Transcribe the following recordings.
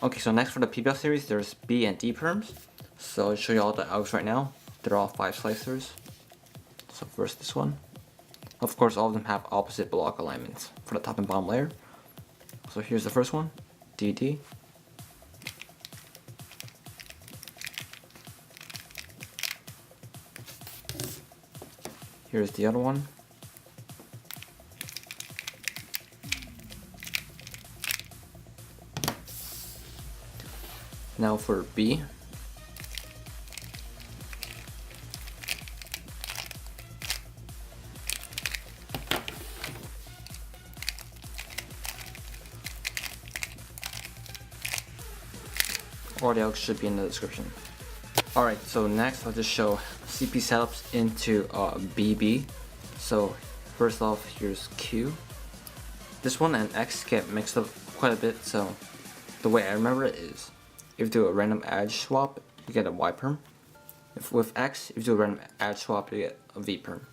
Okay, so next for the PBL series, there's B and D Perms. So I'll show you all the Algs right now. They're all 5 slicers. So first this one. Of course, all of them have opposite block alignments for the top and bottom layer. So here's the first one, DD. Here's the other one. Now for B. All the Algs should be in the description. Alright, so next I'll just show CP setups into BB. So first off, here's Q. This one and X get mixed up quite a bit, so the way I remember it is if you do a random edge swap, you get a Y Perm. If with X, if you do a random edge swap, you get a V Perm.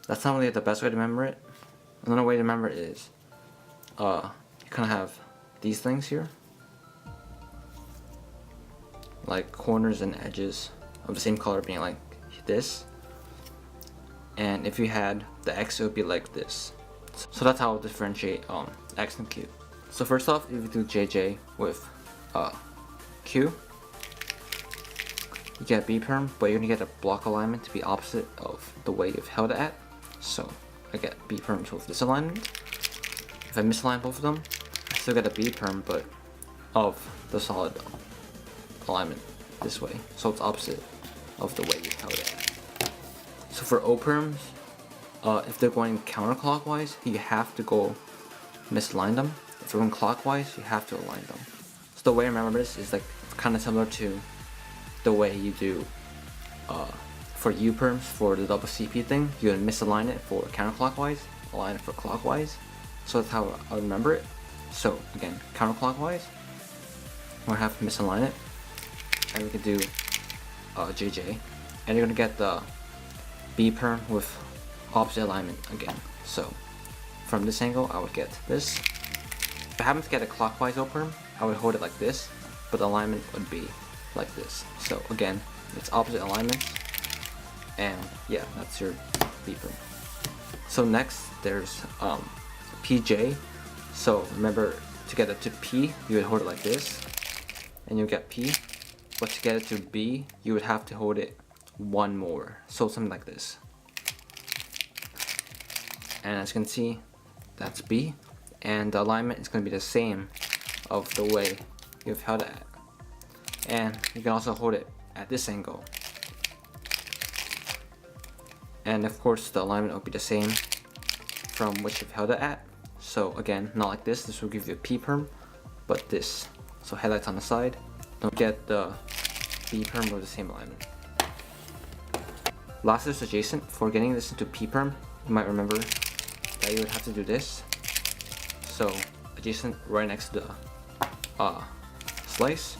That's not really the best way to remember it. Another way to remember it is you kind of have these things here, like corners and edges of the same color being like this, and if you had the X, it would be like this. So that's how I'll differentiate X and Q. So first off, if you do JJ with Q, you get B Perm, but you're gonna get a block alignment to be opposite of the way you've held it at. So I get B Perms with this alignment. If I misalign both of them, I still get a B Perm, but of the solid alignment this way, so it's opposite of the way you held it. So for O Perms, if they're going counterclockwise, you have to go misalign them. If they're going clockwise, you have to align them. So the way I remember this is like kind of similar to the way you do for U Perms for the double CP thing. You're gonna misalign it for counterclockwise, align it for clockwise. So that's how I remember it. So again, counterclockwise, we're gonna have to misalign it, and we can do JJ, and you're gonna get the B Perm with opposite alignment again. So from this angle, I would get this. If I happen to get a clockwise O Perm, I would hold it like this, but the alignment would be like this. So again, it's opposite alignments, and yeah, that's your B Perm. So next, there's PJ. So remember, to get it to P, you would hold it like this, and you get P. But to get it to B, you would have to hold it one more. So something like this. And as you can see, that's B. And the alignment is going to be the same of the way you've held it at. And you can also hold it at this angle. And of course, the alignment will be the same from which you've held it at. So again, not like this. This will give you a P Perm, but this. So headlights on the side. Don't get the B Perm with the same alignment. Last is adjacent. For getting this into P Perm, you might remember that you would have to do this. So adjacent right next to the slice.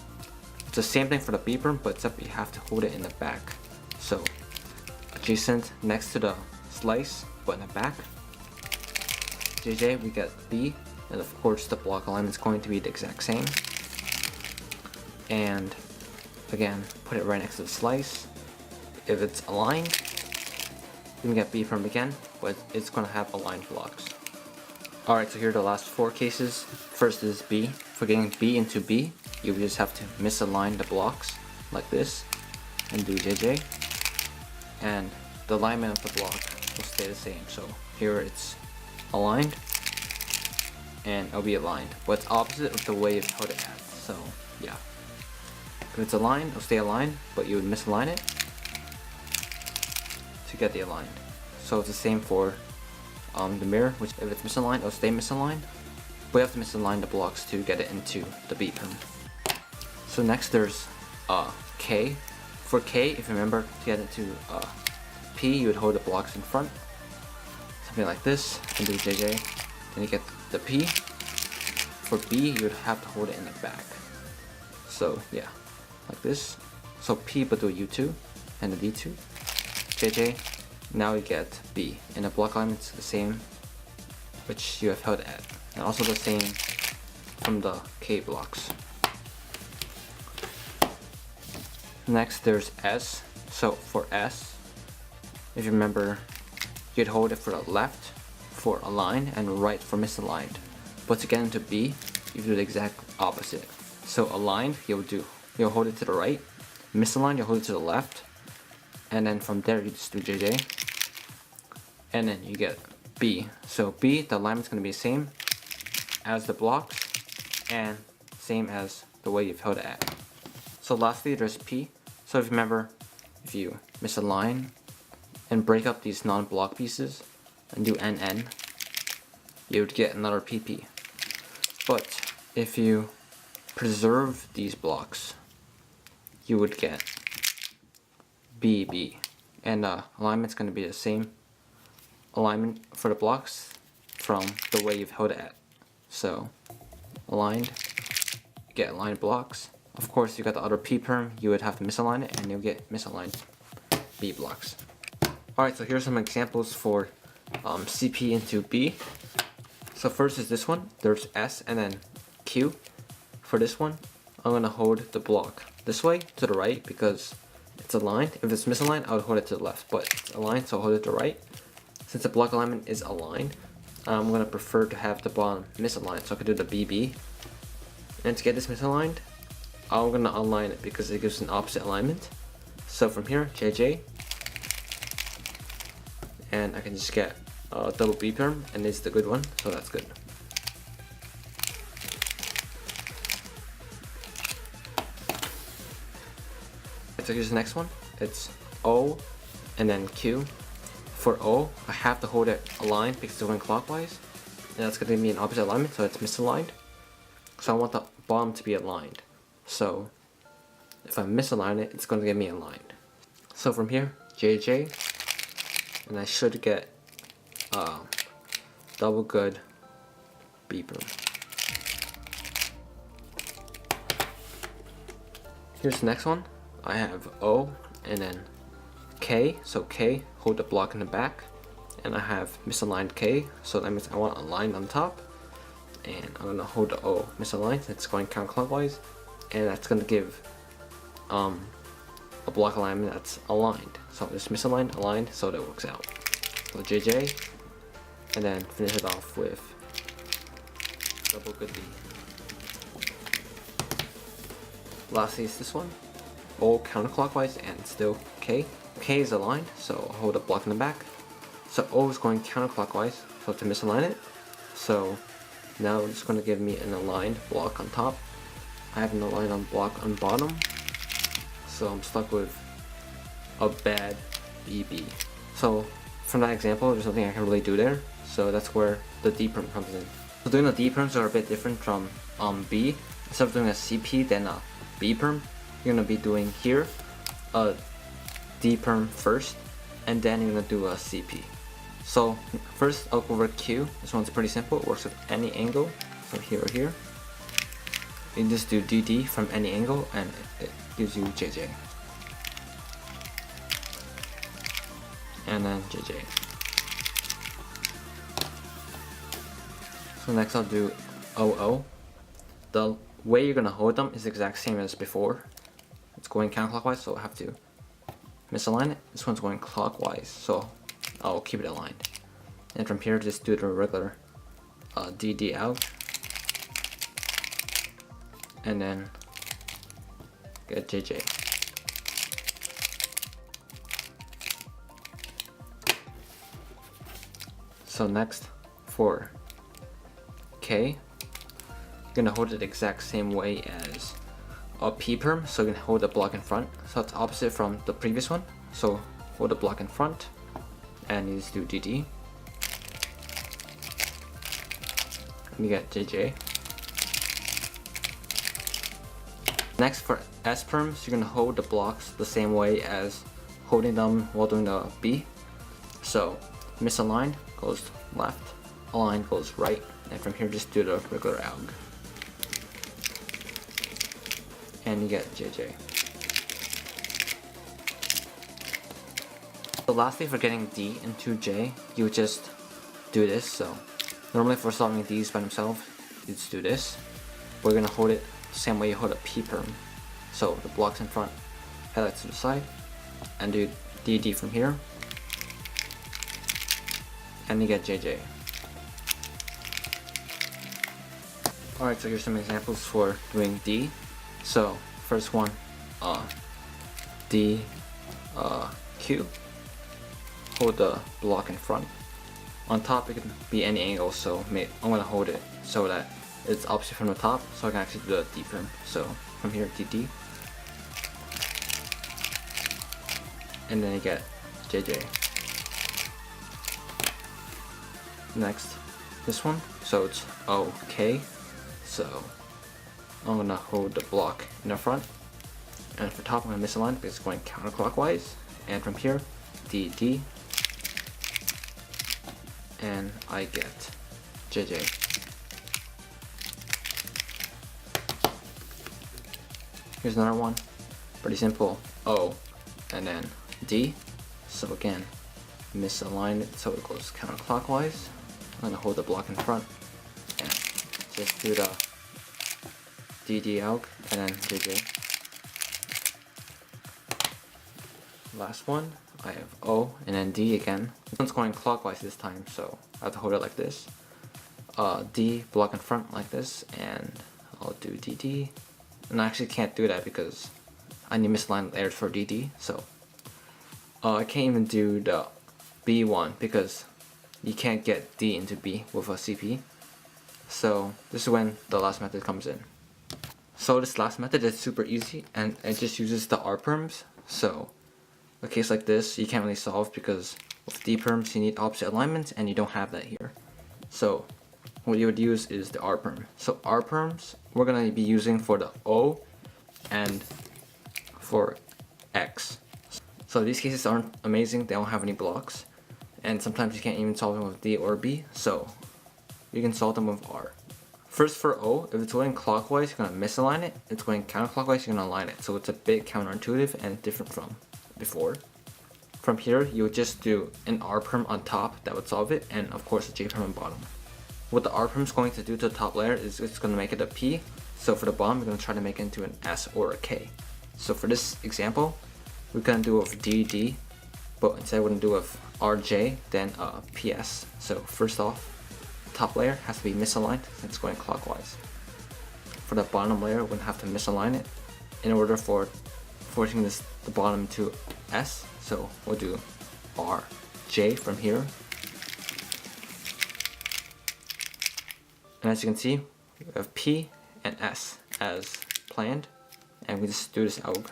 It's the same thing for the B Perm, but except you have to hold it in the back. So adjacent next to the slice, but in the back. JJ, we get B, and of course the block alignment is going to be the exact same. And again, put it right next to the slice. If it's aligned, you can get B Perm again, but it's going to have aligned blocks. Alright, so here are the last 4 cases. First is B. For getting B into B, you just have to misalign the blocks like this and do JJ. And the alignment of the block will stay the same. So here it's aligned, and it'll be aligned, but it's opposite of the way you've held it at. So yeah. If it's aligned, it'll stay aligned, but you would misalign it to get the aligned. So it's the same for the mirror, which if it's misaligned, it'll stay misaligned, but you have to misalign the blocks to get it into the B Perm. So next there's K. For K, if you remember, to get it to P, you would hold the blocks in front, something like this, and do JJ, and you get the P. For B, you would have to hold it in the back. So yeah, like this. So P, but do a U2 and a D2. JJ, now you get B, and the block alignment is the same which you have held at, and also the same from the K blocks. Next there's S. So for S, if you remember, you'd hold it for the left for aligned and right for misaligned. But to get into B, you do the exact opposite. So aligned, you'll hold it to the right. Misaligned, you'll hold it to the left. And then from there, you just do JJ. And then you get B. So B, the alignment's gonna be the same as the blocks and same as the way you've held it at. So lastly, there's P. So if you remember, if you misalign and break up these non-block pieces and do NN, you would get another PP. But if you preserve these blocks, you would get BB. And alignment's going to be the same alignment for the blocks from the way you've held it at. So aligned, you get aligned blocks. Of course, you got the other P Perm, you would have to misalign it and you'll get misaligned B blocks. Alright, so here's some examples for CP into B. So first is this one. There's S and then Q. For this one, I'm going to hold the block this way to the right because it's aligned. If it's misaligned, I would hold it to the left, but it's aligned, so I'll hold it to the right. Since the block alignment is aligned, I'm going to prefer to have the bottom misaligned, so I could do the BB. And to get this misaligned, I'm going to align it because it gives an opposite alignment. So from here, JJ, and I can just get a double B Perm, and it's the good one, so that's good. So here's the next one. It's O and then Q. For O, I have to hold it aligned because it's going clockwise, and that's going to give me an opposite alignment, so it's misaligned. So I want the bottom to be aligned. So if I misalign it, it's going to get me aligned. So from here, JJ, and I should get double good B Perm. Here's the next one. I have O and then K, so K, hold the block in the back, and I have misaligned K, so that means I want a line on top, and I'm gonna hold the O misaligned, it's going counterclockwise, and that's gonna give a block alignment that's aligned. So it's misaligned, aligned, so that works out. So JJ, and then finish it off with double good B. Lastly is this one. O counterclockwise and still K. K is aligned, so I'll hold a block in the back. So O is going counterclockwise, so to misalign it. So now it's going to give me an aligned block on top. I have an aligned on block on bottom, so I'm stuck with a bad BB. So from that example, there's nothing I can really do there. So that's where the D Perm comes in. So doing the D Perms are a bit different from B. Instead of doing a CP then a B Perm, you're gonna be doing here a D Perm first, and then you're gonna do a CP. So first I'll go over Q. This one's pretty simple. It works with any angle. So here or here. You just do DD from any angle, and it gives you JJ. And then JJ. So next I'll do OO. The way you're gonna hold them is the exact same as before. It's going counterclockwise, so I have to misalign it. This one's going clockwise, so I'll keep it aligned. And from here, just do the regular DD out, and then get JJ. So next, for K, you're gonna hold it the exact same way as a P Perm, so you can hold the block in front. So it's opposite from the previous one. So hold the block in front, and you just do DD. And you get JJ. Next for S Perms, you're gonna hold the blocks the same way as holding them while doing the B. So misalign goes left, align goes right, and from here just do the regular Alg. And you get JJ. So lastly, for getting D into J, you would just do this. So normally for solving these by themselves, you just do this. We're gonna hold it the same way you hold a P Perm. So the block's in front, head that to the side, and do DD from here, and you get JJ. Alright, so here's some examples for doing D. So first one, D, Q. Hold the block in front. On top it can be any angle, so I'm gonna hold it so that it's opposite from the top, so I can actually do the D Perm. So from here, DD, and then you get JJ. Next, this one, so it's OK. So I'm gonna hold the block in the front, and for top I'm gonna misalign because it's going counterclockwise. And from here, DD, and I get JJ. Here's another one, pretty simple. O, and then D. So again, misalign it so it goes counterclockwise. I'm gonna hold the block in front and just do the DD Alg and then JJ. Last one, I have O and then D again. This one's going clockwise this time, so I have to hold it like this. D, block in front like this, and I'll do DD. And I actually can't do that because I need misaligned layers for DD, so I can't even do the B one because you can't get D into B with a CP. So this is when the last method comes in. So this last method is super easy and it just uses the R Perms. So a case like this you can't really solve because with D Perms you need opposite alignments and you don't have that here. So what you would use is the R Perm. So R Perms we're gonna be using for the O and for X. So these cases aren't amazing, they don't have any blocks, and sometimes you can't even solve them with D or B, so you can solve them with R. First for O, if it's going clockwise, you're gonna misalign it. If it's going counterclockwise, you're gonna align it. So it's a bit counterintuitive and different from before. From here, you would just do an R Perm on top that would solve it, and of course a J Perm on bottom. What the R Perm is going to do to the top layer is it's gonna make it a P. So for the bottom, we're gonna try to make it into an S or a K. So for this example, we're gonna do it with DD, but instead we're gonna do it with RJ, then PS. So first off, top layer has to be misaligned since it's going clockwise. For the bottom layer, we're gonna have to misalign it in order for forcing the bottom to S. So we'll do RJ from here. And as you can see, we have P and S as planned, and we just do this Alg.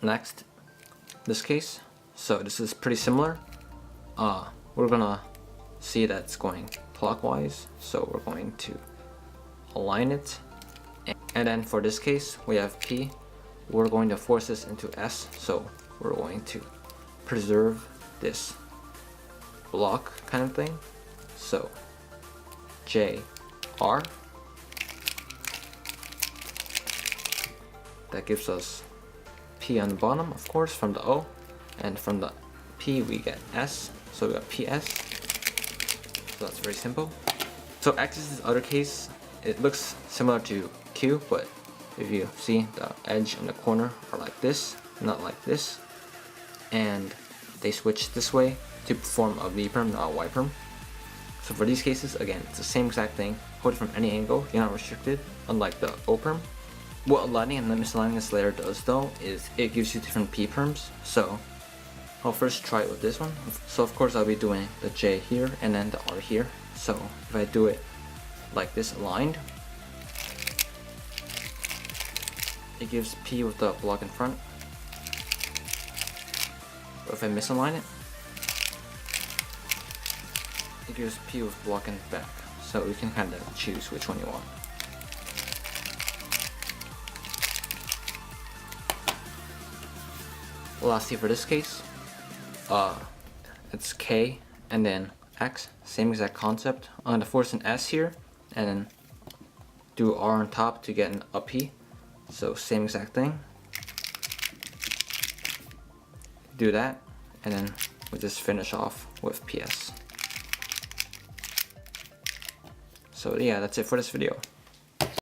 Next, this case, so this is pretty similar. We're gonna see that it's going clockwise, so we're going to align it. And then for this case, we have P. We're going to force this into S, so we're going to preserve this block kind of thing. So J, R. That gives us P on the bottom, of course, from the O, and from the P we get S, so we got PS. So that's very simple. So X is this other case. It looks similar to Q, but if you see, the edge and the corner are like this, not like this, and they switch this way to perform a V Perm, not a Y Perm. So for these cases, again, it's the same exact thing. Hold it from any angle, you're not restricted, unlike the O Perm. What aligning and misaligning this layer does though is it gives you different P Perms. So I'll first try it with this one. So of course I'll be doing the J here and then the R here. So if I do it like this aligned, it gives P with the block in front. But if I misalign it, it gives P with block in back. So you can kind of choose which one you want. Lastly for this case, it's K and then X, same exact concept. I'm going to force an S here and then do R on top to get a P. So same exact thing. Do that and then we just finish off with PS. So yeah, that's it for this video.